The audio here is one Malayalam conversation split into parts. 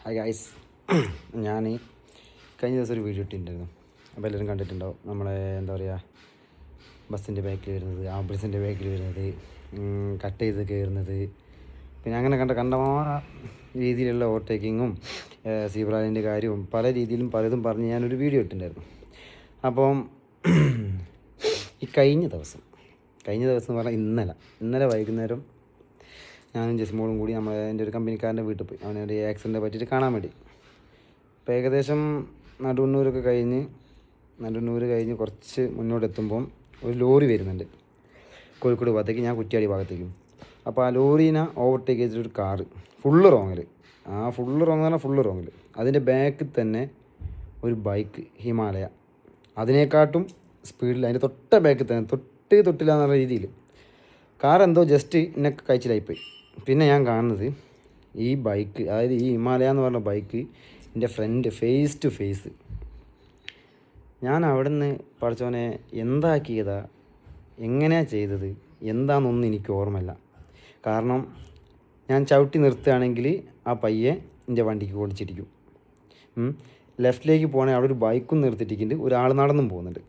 Hi guys. ഞാൻ കഴിഞ്ഞ ദിവസം ഒരു വീഡിയോ ഇട്ടിട്ടുണ്ടായിരുന്നു. അപ്പോൾ എല്ലാവരും കണ്ടിട്ടുണ്ടാവും. നമ്മളെ എന്താ പറയുക, ബസ്സിൻ്റെ ബാക്കിൽ വരുന്നത്, ആംബുലൻസിൻ്റെ ബാക്കിൽ വരുന്നത്, കട്ട് ചെയ്ത് കയറുന്നത്, പിന്നെ അങ്ങനെ കണ്ടമാന രീതിയിലുള്ള ഓവർടേക്കിങ്ങും സീബ്രാലിൻ്റെ കാര്യവും പല രീതിയിലും പലതും പറഞ്ഞ് ഞാനൊരു വീഡിയോ ഇട്ടിട്ടുണ്ടായിരുന്നു. അപ്പം ഈ കഴിഞ്ഞ ദിവസം എന്ന് പറഞ്ഞാൽ ഇന്നലെ വൈകുന്നേരം ഞാനും ജസ്മോളും കൂടി എൻ്റെ ഒരു കമ്പനിക്കാരൻ്റെ വീട്ടിൽ പോയി. അവനൊരു ആക്സിഡൻറ്റ് പറ്റിയിട്ട് കാണാൻ വേണ്ടി. അപ്പോൾ ഏകദേശം നടുവണ്ണൂർ കഴിഞ്ഞ് കുറച്ച് മുന്നോട്ടെത്തുമ്പം ഒരു ലോറി വരുന്നുണ്ട് കോഴിക്കോട് ഭാഗത്തേക്ക്, ഞാൻ കുറ്റ്യാടി ഭാഗത്തേക്കും. അപ്പോൾ ആ ലോറീനെ ഓവർടേക്ക് ചെയ്തിട്ടൊരു കാറ് ഫുള്ള് റോങ്ങിൽ എന്ന് പറഞ്ഞാൽ റോങ്ങിൽ. അതിൻ്റെ ബാക്കിൽ തന്നെ ഒരു ബൈക്ക് ഹിമാലയ, അതിനെക്കാട്ടും സ്പീഡിൽ അതിൻ്റെ തൊട്ട ബാക്കിൽ തന്നെ തൊട്ടില്ല എന്നുള്ള രീതിയിൽ കാർ എന്തോ ജസ്റ്റ് എന്നെ കഴിച്ചിലായിപ്പോയി. പിന്നെ ഞാൻ കാണുന്നത് ഈ ബൈക്ക്, അതായത് ഈ ഹിമാലയ എന്ന് പറഞ്ഞ ബൈക്ക് എൻ്റെ ഫ്രണ്ട് ഫേസ് ടു ഫേസ്. ഞാൻ അവിടെ നിന്ന് പഠിച്ചവനെ എന്താക്കിയതാ, എങ്ങനെയാണ് ചെയ്തത് എന്താണെന്നൊന്നും എനിക്ക് ഓർമ്മയില്ല. കാരണം ഞാൻ ചവിട്ടി നിർത്തുകയാണെങ്കിൽ ആ പയ്യെ എൻ്റെ വണ്ടിക്ക് ഓടിച്ചിരിക്കും. ലെഫ്റ്റിലേക്ക് പോകണമെങ്കിൽ അവിടെ ഒരു ബൈക്കും നിർത്തിയിട്ടുണ്ട്, ഒരാൾ നടന്നും പോകുന്നുണ്ട്.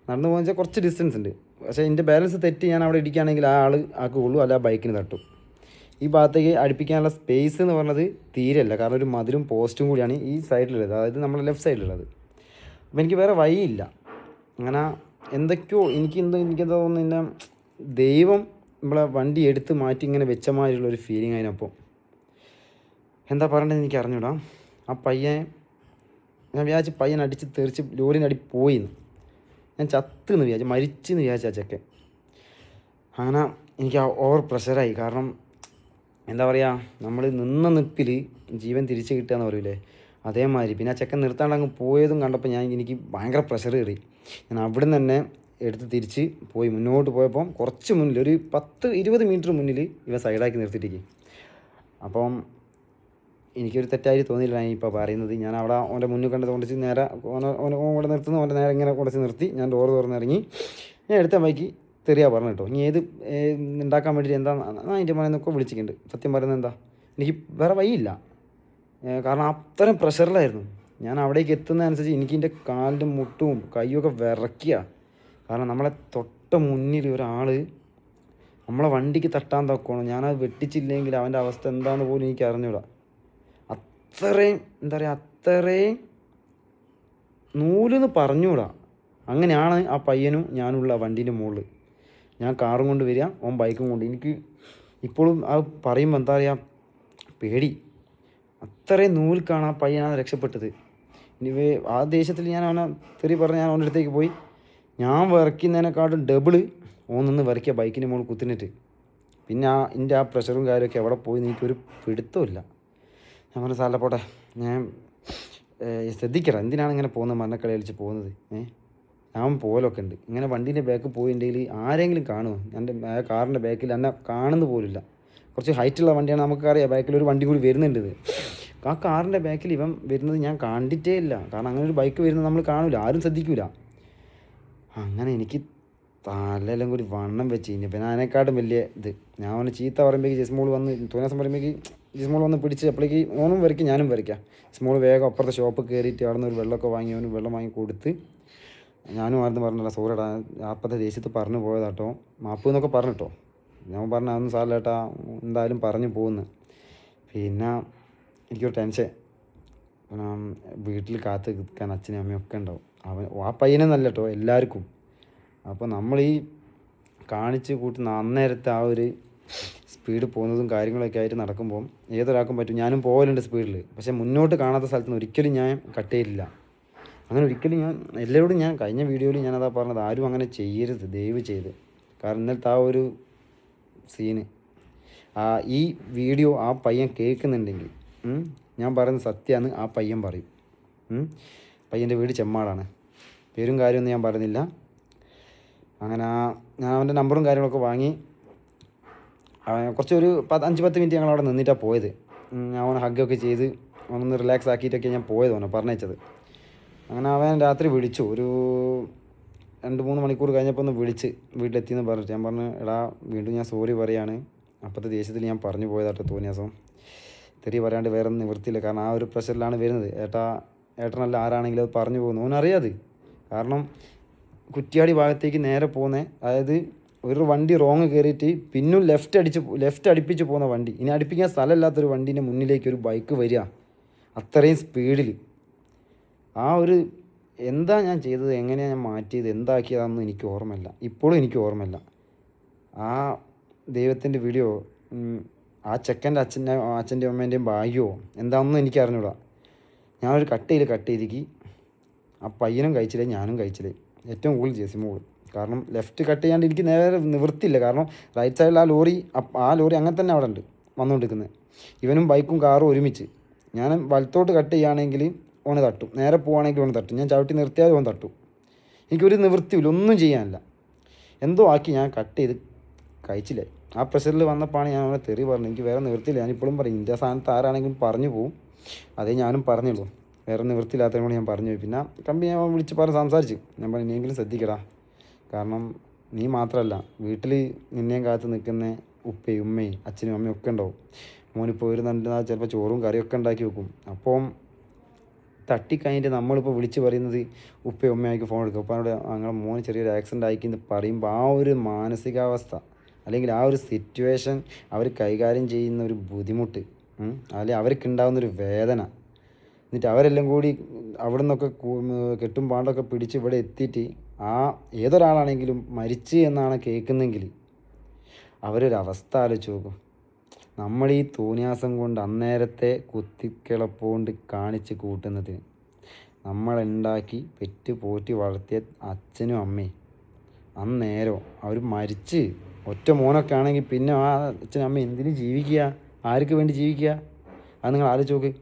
നടന്നു പോകുന്ന വെച്ചാൽ കുറച്ച് ഡിസ്റ്റൻസ് ഉണ്ട്. പക്ഷേ എൻ്റെ ബാലൻസ് തെറ്റി ഞാൻ അവിടെ ഇടിക്കുകയാണെങ്കിൽ ആ ആൾ ആക്കുള്ളൂ, അല്ല ബൈക്കിന് തട്ടും. ഈ ഭാഗത്തേക്ക് അടുപ്പിക്കാനുള്ള സ്പേസ് എന്ന് പറഞ്ഞത് തീരെയല്ല, കാരണം ഒരു മതിലും പോസ്റ്റും കൂടിയാണ് ഈ സൈഡിലുള്ളത്, അതായത് നമ്മുടെ ലെഫ്റ്റ് സൈഡിലുള്ളത്. അപ്പോൾ എനിക്ക് വേറെ വഴിയില്ല. അങ്ങനെ എന്തൊക്കെയോ എനിക്കെന്താ തോന്നുന്നില്ല, ദൈവം നമ്മളെ വണ്ടി എടുത്ത് മാറ്റി ഇങ്ങനെ വെച്ച മാതിരിയുള്ളൊരു ഫീലിംഗ് അതിനപ്പോൾ. എന്താ പറയേണ്ടതെന്ന് എനിക്ക് അറിഞ്ഞൂടാ. ആ പയ്യൻ, ഞാൻ വിചാരിച്ച് പയ്യൻ അടിച്ച് തെറിച്ച് ലോറിൻ്റെ അടി പോയിന്ന്, ഞാൻ ചത്തെന്ന് വിചാരിച്ചു, മരിച്ചെന്ന് വിചാരിച്ച ചെക്കൻ. അങ്ങനെ എനിക്ക് ഓവർ പ്രഷറായി. കാരണം എന്താ പറയുക, നമ്മൾ നിന്ന നിപ്പിൽ ജീവൻ തിരിച്ച് കിട്ടുക എന്ന് പറയൂലേ, അതേമാതിരി. പിന്നെ ആ ചെക്കൻ നിർത്താണ്ട് അങ്ങ് പോയതും കണ്ടപ്പോൾ എനിക്ക് ഭയങ്കര പ്രഷർ കയറി. ഞാൻ അവിടെ നിന്ന് തന്നെ എടുത്ത് തിരിച്ച് പോയി. മുന്നോട്ട് പോയപ്പം കുറച്ച് മുന്നിൽ ഒരു 10-20 മീറ്റർ മുന്നിൽ ഇവ സൈഡാക്കി നിർത്തിയിട്ടേക്ക്. അപ്പം എനിക്കൊരു തെറ്റായി തോന്നിയില്ല ഞാൻ ഇപ്പോൾ പറയുന്നത്. ഞാൻ അവിടെ അവൻ്റെ മുന്നിൽ കണ്ടത് കൊണ്ടിച്ച് നേരെ ഓനെ നിർത്തുന്നു, അവൻ്റെ നേരെ ഇങ്ങനെ കൊണ്ടിച്ച് നിർത്തി. ഞാൻ ഡോറ് തുറന്നിറങ്ങി. ഞാൻ എടുത്ത ബൈക്ക് തെറിയാ പറഞ്ഞു കേട്ടോ. ഇനി ഏത് ഉണ്ടാക്കാൻ വേണ്ടിയിട്ട് എന്താ അതിൻ്റെ മനന്നൊക്കെ വിളിച്ചിട്ടുണ്ട്. സത്യം പറയുന്നത് എന്താ, എനിക്ക് വേറെ വഴിയില്ല. കാരണം അത്രയും പ്രഷറിലായിരുന്നു ഞാൻ. അവിടേക്ക് എത്തുന്നതനുസരിച്ച് എനിക്ക് എൻ്റെ കാലിൻ്റെ മുട്ടും കൈയൊക്കെ വിറയ്ക്കുക. കാരണം നമ്മളെ തൊട്ട മുന്നിൽ ഒരാൾ നമ്മളെ വണ്ടിക്ക് തട്ടാൻ തക്കണം. ഞാനത് വെട്ടിച്ചില്ലെങ്കിൽ അവൻ്റെ അവസ്ഥ എന്താണെന്ന് പോലും എനിക്ക് അറിഞ്ഞൂടാ. അത്രയും എന്താ പറയുക, അത്രയും നൂലെന്ന് പറഞ്ഞുകൂടാ. അങ്ങനെയാണ് ആ പയ്യനും ഞാനുള്ള വണ്ടീൻ്റെ മുകളിൽ. ഞാൻ കാറും കൊണ്ട് വരിക, ഓൻ ബൈക്കും കൊണ്ട്. എനിക്ക് ഇപ്പോഴും അത് പറയുമ്പോൾ എന്താ പറയുക, പേടി. അത്രയും നൂൽക്കാണ് ആ പയ്യനാണ് രക്ഷപ്പെട്ടത്. ഇനി ആ ദേശത്തിൽ ഞാൻ അവനെ തെറി പറഞ്ഞ് ഞാൻ അവൻ്റെ അടുത്തേക്ക് പോയി. ഞാൻ വിറയ്ക്കുന്നതിനെക്കാട്ടും ഡബിള് ഓൻ നിന്ന് വിറയ്ക്കുക ബൈക്കിൻ്റെ മുകളിൽ കുത്തിനിട്ട്. പിന്നെ എൻ്റെ ആ പ്രഷറും കാര്യമൊക്കെ എവിടെ പോയി എനിക്കൊരു പിടുത്തമില്ല. ഞാൻ പറഞ്ഞ സാറില്ല പോട്ടെ, ഞാൻ ശ്രദ്ധിക്കണം, എന്തിനാണ് ഇങ്ങനെ പോകുന്നത്, മരണക്കളി കളിച്ച് പോകുന്നത്. ഞാൻ പോലൊക്കെ ഉണ്ട്. ഇങ്ങനെ വണ്ടീൻ്റെ ബാക്ക് പോയിട്ടുണ്ടെങ്കിൽ ആരെങ്കിലും കാണുമോ? എൻ്റെ കാറിൻ്റെ ബാക്കിൽ എന്നെ കാണുന്ന പോലില്ല. കുറച്ച് ഹൈറ്റുള്ള വണ്ടിയാണ്, നമുക്കറിയാം ബാക്കിൽ ഒരു വണ്ടി കൂടി വരുന്നുണ്ട്. ആ കാറിൻ്റെ ബാക്കിൽ ഇവൻ വരുന്നത് ഞാൻ കണ്ടിട്ടേ ഇല്ല. കാരണം അങ്ങനെ ഒരു ബൈക്ക് വരുന്നത് നമ്മൾ കാണില്ല, ആരും ശ്രദ്ധിക്കില്ല. അങ്ങനെ എനിക്ക് തലയെല്ലാം കൂടി വണ്ണം വെച്ച് കഴിഞ്ഞു. പിന്നെ അതിനെക്കാട്ടും വലിയ ഇത്, ഞാൻ അവനെ ചീത്ത പറയുമ്പോഴേക്ക് ജസ്മോൾ വന്ന് തോന്നിയാസം പറയുമ്പോഴേക്ക് ജസ്മോൾ വന്ന് പിടിച്ച് അപ്പോഴേക്ക് ഓനും വരയ്ക്കും ഞാനും വരയ്ക്കാം. ജസ്മോൾ വേഗം അപ്പുറത്തെ ഷോപ്പ് കയറിയിട്ട് അവിടെ നിന്ന് ഒരു വെള്ളമൊക്കെ വാങ്ങി അവന് വെള്ളം വാങ്ങി കൊടുത്ത്. ഞാനും ആയിരുന്നു പറഞ്ഞില്ല, സോറിടാ അപ്പത്തെ ദേശത്ത് പറഞ്ഞു പോയതാട്ടോ, മാപ്പ് എന്നൊക്കെ പറഞ്ഞിട്ടോ. ഞാൻ പറഞ്ഞ അതൊന്നും സാറില്ലേട്ടാ, എന്തായാലും പറഞ്ഞു പോകുന്നു. പിന്നെ എനിക്കൊരു ടെൻഷൻ, വീട്ടിൽ കാത്ത് നിൽക്കാൻ അച്ഛനും അമ്മയും ഒക്കെ ഉണ്ടാവും. ആ പയ്യനെന്നല്ല കേട്ടോ, എല്ലാവർക്കും. അപ്പോൾ നമ്മൾ ഈ കാണിച്ച് കൂട്ടുന്ന അന്നേരത്തെ ആ ഒരു സ്പീഡ് പോകുന്നതും കാര്യങ്ങളൊക്കെ ആയിട്ട് നടക്കുമ്പം ഏതൊരാൾക്കും പറ്റും. ഞാനും പോകലുണ്ട് സ്പീഡിൽ, പക്ഷേ മുന്നോട്ട് കാണാത്ത സ്ഥലത്ത് നിന്ന് ഒരിക്കലും ഞാൻ കട്ട് ചെയ്തില്ല. അങ്ങനെ ഒരിക്കലും ഞാൻ എല്ലാവരോടും, ഞാൻ കഴിഞ്ഞ വീഡിയോയിൽ ഞാനതാ പറഞ്ഞത്, ആരും അങ്ങനെ ചെയ്യരുത് ദയവ് ചെയ്ത്. കാരണം ഇന്നലത്തെ ആ ഒരു സീന്, ഈ വീഡിയോ ആ പയ്യൻ കേൾക്കുന്നുണ്ടെങ്കിൽ, ഞാൻ പറയുന്നത് സത്യമാണ്, ആ പയ്യൻ പറയും. പയ്യൻ്റെ വീട് ചെമ്മാടാണ്, പേരും കാര്യമൊന്നും ഞാൻ പറയുന്നില്ല. അങ്ങനെ ഞാൻ അവൻ്റെ നമ്പറും കാര്യങ്ങളൊക്കെ വാങ്ങി കുറച്ചൊരു 5-10 മിനിറ്റ് ഞങ്ങൾ അവിടെ നിന്നിട്ടാണ് പോയത്. അവനെ ഹഗ്ഗൊക്കെ ചെയ്ത് അവനൊന്ന് റിലാക്സ് ആക്കിയിട്ടൊക്കെ ഞാൻ പോയത്, അവനെ പറഞ്ഞയച്ചത്. അങ്ങനെ അവൻ രാത്രി വിളിച്ചു, ഒരു 2-3 മണിക്കൂർ കഴിഞ്ഞപ്പോൾ ഒന്ന് വിളിച്ച് വീട്ടിലെത്തിയെന്ന് പറഞ്ഞിട്ട്. ഞാൻ പറഞ്ഞു, എടാ വീണ്ടും ഞാൻ സോറി പറയാണ്, അപ്പോഴത്തെ ദേഷ്യത്തിൽ ഞാൻ പറഞ്ഞു പോയതാട്ടോ തോന്നിയാസം. തെറി പറയാണ്ട് വേറെ ഒന്നും നിവൃത്തിയില്ല. കാരണം ആ ഒരു പ്രഷറിലാണ് വരുന്നത്. ഏട്ടനല്ല ആരാണെങ്കിലും അത് പറഞ്ഞു പോകുന്നു. ഓനറിയാത്. കാരണം കുറ്റ്യാടി ഭാഗത്തേക്ക് നേരെ പോകുന്നത്, അതായത് ഒരു വണ്ടി റോങ് കയറിയിട്ട് പിന്നും ലെഫ്റ്റ് അടുപ്പിച്ച് പോകുന്ന വണ്ടി, ഇനി അടുപ്പിക്കാൻ സ്ഥലമില്ലാത്തൊരു വണ്ടീൻ്റെ മുന്നിലേക്ക് ഒരു ബൈക്ക് വരിക അത്രയും സ്പീഡിൽ. ആ ഒരു എന്താ ഞാൻ ചെയ്തത്, എങ്ങനെയാണ് ഞാൻ മാറ്റിയത്, എന്താക്കിയതാണെന്ന് എനിക്ക് ഓർമ്മയില്ല. ഇപ്പോഴും എനിക്ക് ഓർമ്മയില്ല. ആ ദൈവത്തിൻ്റെ വീഡിയോ, ആ ചെക്കൻ്റെ അച്ഛൻ്റെയും അമ്മേൻ്റെയും ഭാഗ്യമോ എന്താണെന്നും എനിക്ക് അറിഞ്ഞൂടാ. ഞാനൊരു കട്ട് ചെയ്തിക്ക് ആ പയ്യനും കഴിച്ചില്ലേ, ഞാനും കഴിച്ചില്ലേ. ഏറ്റവും കൂടുതൽ ജെസിമോൾ. കാരണം ലെഫ്റ്റ് കട്ട് ചെയ്യാണ്ട് എനിക്ക് നേരെ നിവൃത്തിയില്ല. കാരണം റൈറ്റ് സൈഡിൽ ആ ലോറി അങ്ങനെ തന്നെ അവിടെ ഉണ്ട് വന്നുകൊണ്ടിരിക്കുന്നത്. ഇവനും ബൈക്കും കാറും ഒരുമിച്ച്. ഞാൻ വലത്തോട്ട് കട്ട് ചെയ്യുകയാണെങ്കിൽ ഓന് തട്ടും, നേരെ പോവുകയാണെങ്കിൽ ഓന് തട്ടും, ഞാൻ ചവിട്ടി നിർത്തിയാൽ ഓൻ തട്ടും. എനിക്കൊരു നിവൃത്തിയില്ല, ഒന്നും ചെയ്യാനില്ല. എന്തോ ആക്കി ഞാൻ കട്ട് ചെയ്ത് കഴിച്ചില്ല. ആ പ്രഷറിൽ വന്നപ്പോഴാണ് ഞാൻ അവനെ തെറി പറഞ്ഞു. എനിക്ക് വേറെ നിവൃത്തിയില്ല. ഞാനിപ്പോഴും പറയും, ഇന്ത്യ സ്ഥാനത്ത് ആരാണെങ്കിലും പറഞ്ഞു പോവും. അതേ ഞാനും പറഞ്ഞുള്ളൂ. വേറെ നിവൃത്തിയില്ലാത്തതിനും കൂടി ഞാൻ പറഞ്ഞു പോയി. പിന്നെ കമ്പനി ഞാൻ വിളിച്ച് സംസാരിച്ചു. ഞാൻ പറഞ്ഞു, ഇനിയെങ്കിലും ശ്രദ്ധിക്കടാ. കാരണം നീ മാത്രമല്ല, വീട്ടിൽ നിന്നെയും കാത്ത് നിൽക്കുന്ന ഉപ്പയും ഉമ്മയും അച്ഛനും അമ്മയും ഒക്കെ ഉണ്ടാവും. മോനിപ്പോൾ ഒരു നല്ല ചിലപ്പോൾ ചോറും കറിയൊക്കെ ഉണ്ടാക്കി വെക്കും. അപ്പം തട്ടിക്കഴിഞ്ഞിട്ട് നമ്മളിപ്പോൾ വിളിച്ച് പറയുന്നത് ഉപ്പയും ഉമ്മയായിരിക്കും ഫോൺ എടുക്കുക. ഉപ്പാനോട് ഞങ്ങളുടെ മോന് ചെറിയൊരു ആക്സിഡൻ്റ് ആയിക്കെന്ന് പറയുമ്പോൾ ആ ഒരു മാനസികാവസ്ഥ, അല്ലെങ്കിൽ ആ ഒരു സിറ്റുവേഷൻ അവർ കൈകാര്യം ചെയ്യുന്ന ഒരു ബുദ്ധിമുട്ട്, അല്ലെങ്കിൽ അവർക്കുണ്ടാകുന്നൊരു വേദന, എന്നിട്ട് അവരെല്ലാം കൂടി അവിടെ നിന്നൊക്കെ കെട്ടും പാണ്ടൊക്കെ പിടിച്ച് ഇവിടെ എത്തിയിട്ട് ആ ഏതൊരാളാണെങ്കിലും മരിച്ച് എന്നാണ് കേൾക്കുന്നെങ്കിൽ അവരൊരവസ്ഥ ആലോചിച്ച് നോക്കും. നമ്മൾ ഈ തോന്നിയാസം കൊണ്ട് അന്നേരത്തെ കുത്തിക്കിളപ്പുകൊണ്ട് കാണിച്ച് കൂട്ടുന്നത്, നമ്മളുണ്ടാക്കി പെറ്റ് പോറ്റി വളർത്തിയ അച്ഛനും അമ്മയും അന്നേരം അവർ മരിച്ച് ഒറ്റ മോനൊക്കെ ആണെങ്കിൽ പിന്നെ ആ അച്ഛനും അമ്മ എന്തിനു ജീവിക്കുക, ആർക്ക് വേണ്ടി ജീവിക്കുക? അത് നിങ്ങൾ ആലോചിച്ച് നോക്ക്.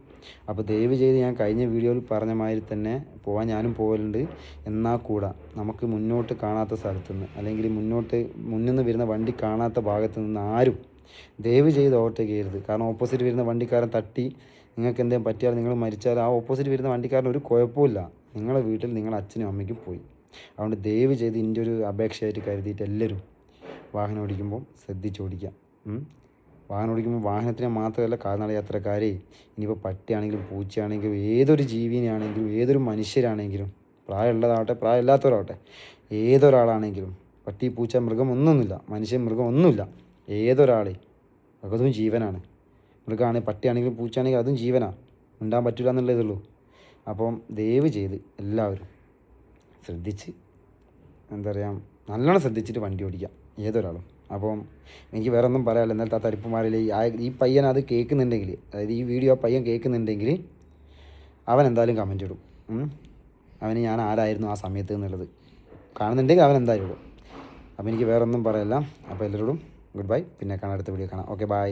അപ്പോൾ ദയവ് ചെയ്ത് ഞാൻ കഴിഞ്ഞ വീഡിയോയിൽ പറഞ്ഞ മാതിരി തന്നെ പോകാൻ ഞാനും പോകലുണ്ട്. എന്നാൽ കൂടെ നമുക്ക് മുന്നോട്ട് കാണാത്ത സ്ഥലത്തുനിന്ന്, അല്ലെങ്കിൽ മുന്നിൽ നിന്ന് വരുന്ന വണ്ടി കാണാത്ത ഭാഗത്തു നിന്ന് ആരും ദയവ് ചെയ്ത് ഓവർടേക്ക് ചെയ്യരുത്. കാരണം ഓപ്പോസിറ്റ് വരുന്ന വണ്ടിക്കാരൻ തട്ടി നിങ്ങൾക്ക് എന്തെങ്കിലും പറ്റിയാൽ, നിങ്ങൾ മരിച്ചാൽ ആ ഓപ്പോസിറ്റ് വരുന്ന വണ്ടിക്കാരൻ ഒരു കുഴപ്പമില്ല. നിങ്ങളുടെ വീട്ടിൽ നിങ്ങളുടെ അച്ഛനും അമ്മയ്ക്കും പോയി. അതുകൊണ്ട് ദയവ് ചെയ്ത് ഇതിൻ്റെ ഒരു അപേക്ഷയായിട്ട് കരുതിയിട്ട് എല്ലാവരും വാഹനം ഓടിക്കുമ്പോൾ ശ്രദ്ധിച്ചോടിക്കാം. വാഹനം ഓടിക്കുമ്പോൾ വാഹനത്തിനെ മാത്രമല്ല, കാൽനട യാത്രക്കാരെ, ഇനിയിപ്പോൾ പട്ടിയാണെങ്കിലും പൂച്ചയാണെങ്കിലും ഏതൊരു ജീവിനെയാണെങ്കിലും ഏതൊരു മനുഷ്യരാണെങ്കിലും, പ്രായമുള്ളതാവട്ടെ പ്രായമില്ലാത്തവരാവട്ടെ, ഏതൊരാളാണെങ്കിലും, പട്ടി പൂച്ച മൃഗം ഒന്നുമില്ല, മനുഷ്യൻ മൃഗം ഒന്നുമില്ല, ഏതൊരാളെ അതും ജീവനാണ്. മൃഗമാണെങ്കിൽ പട്ടിയാണെങ്കിലും പൂച്ചയാണെങ്കിലും അതും ജീവനാണ്. ഉണ്ടാകാൻ പറ്റില്ല എന്നുള്ളതേ ഉള്ളൂ. അപ്പം ദയവ് ചെയ്ത് എല്ലാവരും ശ്രദ്ധിച്ച്, എന്താ പറയുക, നല്ലോണം ശ്രദ്ധിച്ചിട്ട് വണ്ടി ഓടിക്കാം ഏതൊരാളും. അപ്പം എനിക്ക് വേറെ ഒന്നും പറയാനില്ല. എന്നാലും ആ തരിപ്പുമാരിൽ ഈ പയ്യൻ അത് കേൾക്കുന്നുണ്ടെങ്കിൽ, അതായത് ഈ വീഡിയോ ആ പയ്യൻ കേൾക്കുന്നുണ്ടെങ്കിൽ അവൻ എന്തായാലും കമൻറ്റ് ഇടും. അവന് ഞാൻ ആരായിരുന്നു ആ സമയത്ത് എന്നുള്ളത് കാണുന്നുണ്ടെങ്കിൽ അവൻ എന്തായാലും ഇടും. അപ്പോൾ എനിക്ക് വേറെ ഒന്നും പറയാനില്ല. അപ്പോൾ എല്ലാവരോടും ഗുഡ് ബൈ. പിന്നെ കാണാൻ അടുത്ത വീഡിയോ കാണാം. Okay, by.